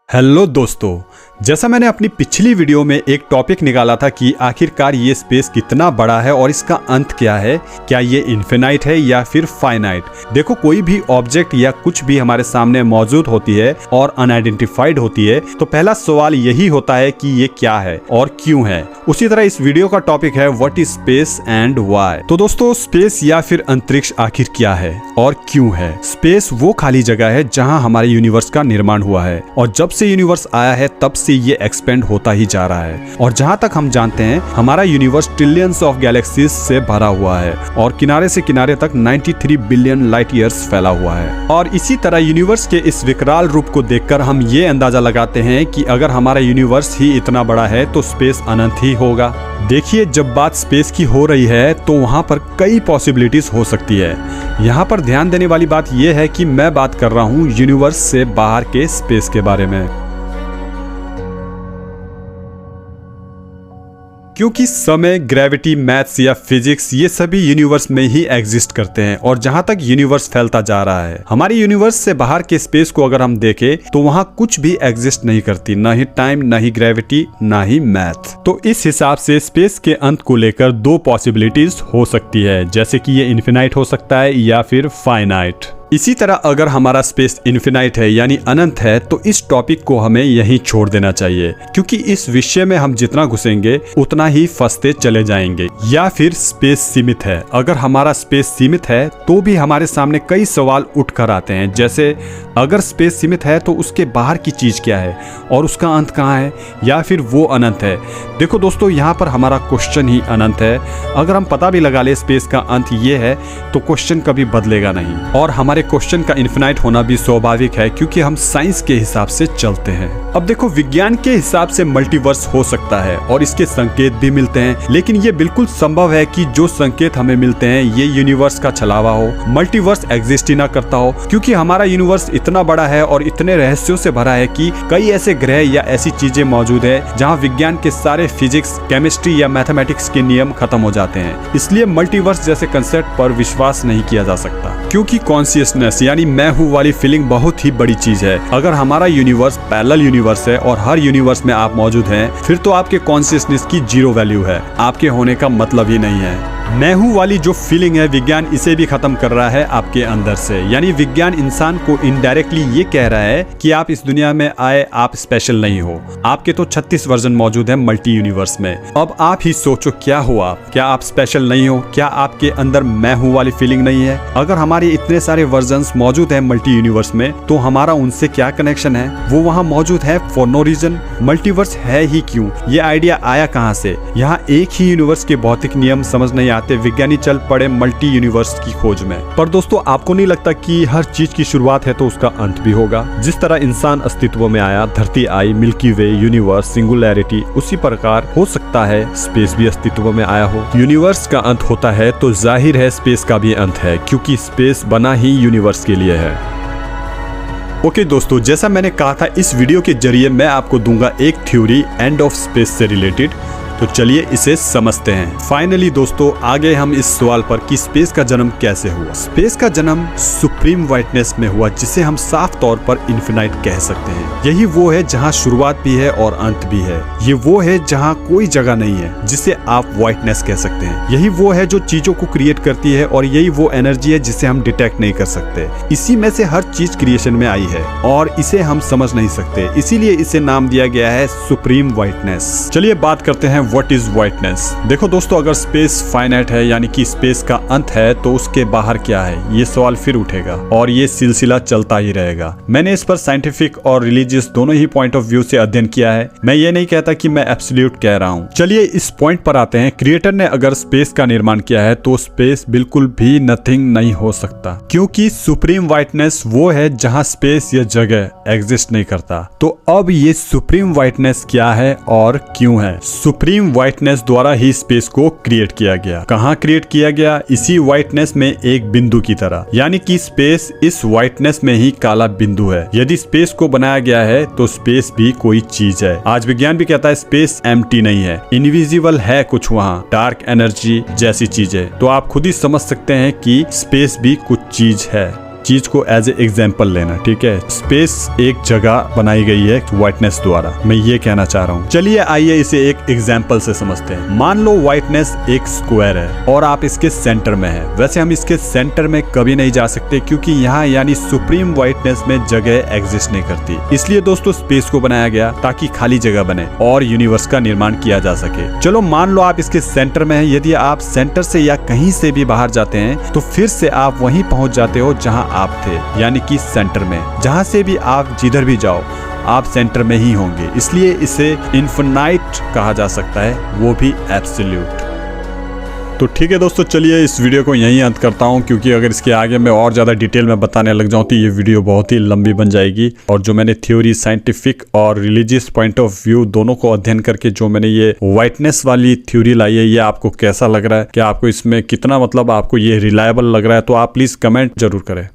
Hello दोस्तों, जैसा मैंने अपनी पिछली वीडियो में एक टॉपिक निकाला था कि आखिरकार ये स्पेस कितना बड़ा है और इसका अंत क्या है, क्या ये इन्फिनाइट है या फिर फाइनाइट। देखो, कोई भी ऑब्जेक्ट या कुछ भी हमारे सामने मौजूद होती है और अनआइडेंटिफाइड होती है तो पहला सवाल यही होता है कि ये क्या है और क्यों है। उसी तरह इस वीडियो का टॉपिक है what is space and why. तो दोस्तों, स्पेस या फिर अंतरिक्ष आखिर क्या है और क्यों है। स्पेस वो खाली जगह है जहाँ हमारे यूनिवर्स का निर्माण हुआ है और जब से यूनिवर्स आया है तब से ये एक्सपेंड होता ही जा रहा है और जहां तक हम जानते हैं हमारा यूनिवर्स ट्रिलियंस ऑफ गैलेक्सीज से भरा हुआ है और किनारे से किनारे तक 93 बिलियन लाइट ईयर्स फैला हुआ है। और इसी तरह यूनिवर्स के इस विकराल रूप को देखकर हम ये अंदाजा लगाते हैं कि अगर हमारा यूनिवर्स ही इतना बड़ा है तो स्पेस अनंत ही होगा। देखिए, जब बात स्पेस की हो रही है तो वहां पर कई पॉसिबिलिटीज हो सकती है। यहाँ पर ध्यान देने वाली बात यह है कि मैं बात कर रहा हूँ यूनिवर्स से बाहर के स्पेस के बारे में, क्योंकि समय, ग्रेविटी, मैथ्स या फिजिक्स ये सभी यूनिवर्स में ही एग्जिस्ट करते हैं और जहां तक यूनिवर्स फैलता जा रहा है, हमारे यूनिवर्स से बाहर के स्पेस को अगर हम देखें तो वहां कुछ भी एग्जिस्ट नहीं करती, ना ही टाइम, ना ही ग्रेविटी, ना ही मैथ। तो इस हिसाब से स्पेस के अंत को लेकर दो पॉसिबिलिटीज हो सकती है, जैसे कि ये इन्फिनाइट हो सकता है या फिर फाइनाइट। इसी तरह अगर हमारा स्पेस इन्फिनाइट है यानी अनंत है तो इस टॉपिक को हमें यहीं छोड़ देना चाहिए, क्योंकि इस विषय में हम जितना घुसेंगे उतना ही फंसते चले जाएंगे। या फिर स्पेस सीमित है। अगर हमारा स्पेस सीमित है तो भी हमारे सामने कई सवाल उठ कर आते हैं, जैसे अगर स्पेस सीमित है तो उसके बाहर की चीज क्या है और उसका अंत कहाँ है, या फिर वो अनंत है। देखो दोस्तों, यहाँ पर हमारा क्वेश्चन ही अनंत है। अगर हम पता भी लगा ले स्पेस का अंत ये है तो क्वेश्चन कभी बदलेगा नहीं और हमारे क्वेश्चन का इन्फिनाइट होना भी स्वाभाविक है, क्योंकि हम साइंस के हिसाब से चलते हैं। अब देखो, विज्ञान के हिसाब से मल्टीवर्स हो सकता है और इसके संकेत भी मिलते हैं, लेकिन ये बिल्कुल संभव है कि जो संकेत हमें मिलते हैं ये यूनिवर्स का छलावा हो, मल्टीवर्स एग्जिस्ट ही ना करता हो, क्योंकि हमारा यूनिवर्स इतना बड़ा है और इतने रहस्यों से भरा है कि कई ऐसे ग्रह या ऐसी चीजें मौजूद है जहाँ विज्ञान के सारे फिजिक्स, केमिस्ट्री या मैथमेटिक्स के नियम खत्म हो जाते हैं। इसलिए मल्टीवर्स जैसे कंसेप्ट पर विश्वास नहीं किया जा सकता, क्योंकि कॉन्शियसनेस यानी मैं हूँ वाली फीलिंग बहुत ही बड़ी चीज है। अगर हमारा यूनिवर्स पैरेलल यूनिवर्स है और हर यूनिवर्स में आप मौजूद हैं, फिर तो आपके कॉन्शियसनेस की जीरो वैल्यू है, आपके होने का मतलब ही नहीं है। मैं हूँ वाली जो फीलिंग है विज्ञान इसे भी खत्म कर रहा है आपके अंदर से, यानी विज्ञान इंसान को इनडायरेक्टली ये कह रहा है कि आप इस दुनिया में आए, आप स्पेशल नहीं हो, आपके तो 36 वर्जन मौजूद है मल्टी यूनिवर्स में। अब आप ही सोचो, क्या हो आप, क्या आप स्पेशल नहीं हो? क्या आपके अंदर मैं हूँ वाली फीलिंग नहीं है? अगर हमारे इतने सारे वर्जन्स मौजूद है मल्टी यूनिवर्स में तो हमारा उनसे क्या कनेक्शन है? वो वहाँ मौजूद है फॉर नो रीजन। मल्टीवर्स है ही क्यों? ये आइडिया आया कहाँ से? यहाँ एक ही यूनिवर्स के भौतिक नियम समझ नहीं आते, विज्ञानी चल पड़े मल्टी यूनिवर्स की खोज में। पर दोस्तों, आपको नहीं लगता कि हर चीज की शुरुआत है तो उसका अंत भी होगा? जिस तरह इंसान अस्तित्व में आया, धरती आई, मिल्की वे, यूनिवर्स, सिंगुलैरिटी, उसी प्रकार हो सकता है स्पेस भी अस्तित्व में आया हो। यूनिवर्स का अंत होता है तो जाहिर है स्पेस का भी अंत है, क्योंकि स्पेस बना ही यूनिवर्स के लिए है। ओके दोस्तों, जैसा मैंने कहा था इस वीडियो के जरिए मैं आपको दूंगा एक थ्योरी एंड ऑफ स्पेस से रिलेटेड, तो चलिए इसे समझते हैं। फाइनली दोस्तों, आ गए हम इस सवाल पर कि स्पेस का जन्म कैसे हुआ। स्पेस का जन्म सुप्रीम वाइटनेस में हुआ, जिसे हम साफ तौर पर इन्फिनाइट कह सकते हैं। यही वो है जहाँ शुरुआत भी है और अंत भी है। ये वो है जहाँ कोई जगह नहीं है, जिसे आप वाइटनेस कह सकते हैं। यही वो है जो चीजों को क्रिएट करती है और यही वो एनर्जी है जिसे हम डिटेक्ट नहीं कर सकते। इसी में से हर चीज क्रिएशन में आई है और इसे हम समझ नहीं सकते, इसीलिए इसे नाम दिया गया है सुप्रीम वाइटनेस। चलिए बात करते हैं व्हाट इज वाइटनेस। देखो दोस्तों, अगर स्पेस फाइनाइट है यानी कि स्पेस का अंत है तो उसके बाहर क्या है, ये सवाल फिर उठेगा और ये सिलसिला चलता ही रहेगा। मैंने इस पर साइंटिफिक और रिलीजियस दोनों ही पॉइंट ऑफ व्यू से अध्ययन किया है। मैं ये नहीं कहता कि मैं एब्सोल्यूट कह रहा हूँ। चलिए इस पॉइंट पर आते हैं। क्रिएटर ने अगर स्पेस का निर्माण किया है तो स्पेस बिल्कुल भी नथिंग नहीं हो सकता, क्योंकि सुप्रीम वाइटनेस वो है जहाँ स्पेस या जगह एग्जिस्ट नहीं करता। तो अब ये सुप्रीम वाइटनेस क्या है और क्यों है? सुप्रीम वाइटनेस द्वारा ही स्पेस को क्रिएट किया गया। कहाँ क्रिएट किया गया? इसी वाइटनेस में एक बिंदु की तरह, यानी कि स्पेस इस वाइटनेस में ही काला बिंदु है। यदि स्पेस को बनाया गया है तो स्पेस भी कोई चीज है। आज विज्ञान भी कहता है स्पेस एम्प्टी नहीं है, इनविजिबल है कुछ वहाँ, डार्क एनर्जी जैसी चीजें। तो आप खुद ही समझ सकते हैं कि स्पेस भी कुछ चीज है। चीज को एज ए एग्जाम्पल लेना, ठीक है। स्पेस एक जगह बनाई गई है व्हाइटनेस द्वारा, मैं ये कहना चाह रहा हूँ। चलिए आइए इसे एक एग्जाम्पल से समझते हैं। मान लो व्हाइटनेस एक स्क्वायर है और आप इसके सेंटर में है। वैसे हम इसके सेंटर में कभी नहीं जा सकते क्योंकि यहाँ यानी सुप्रीम व्हाइटनेस में जगह एग्जिस्ट नहीं करती। इसलिए दोस्तों स्पेस को बनाया गया ताकि खाली जगह बने और यूनिवर्स का निर्माण किया जा सके। चलो मान लो आप इसके सेंटर में हैं। यदि आप सेंटर से या कहीं से भी बाहर जाते हैं तो फिर से आप वहीं पहुंच जाते हो जहां आप थे, यानी कि सेंटर में। जहां से भी आप जिधर भी जाओ आप सेंटर में ही होंगे, इसलिए इसे इन्फिनाइट कहा जा सकता है, वो भी एब्सोल्यूट। तो ठीक है दोस्तों, चलिए इस वीडियो को यहीं अंत करता हूं क्योंकि अगर इसके आगे मैं और ज़्यादा डिटेल में बताने लग जाऊं तो ये वीडियो बहुत ही लंबी बन जाएगी। और जो मैंने थ्योरी, साइंटिफिक और रिलीजियस पॉइंट ऑफ व्यू दोनों को अध्ययन करके जो मैंने ये व्हाइटनेस वाली थ्योरी लाई है, ये आपको कैसा लग रहा है, क्या आपको इसमें कितना मतलब आपको ये रिलायबल लग रहा है, तो आप प्लीज़ कमेंट जरूर करें।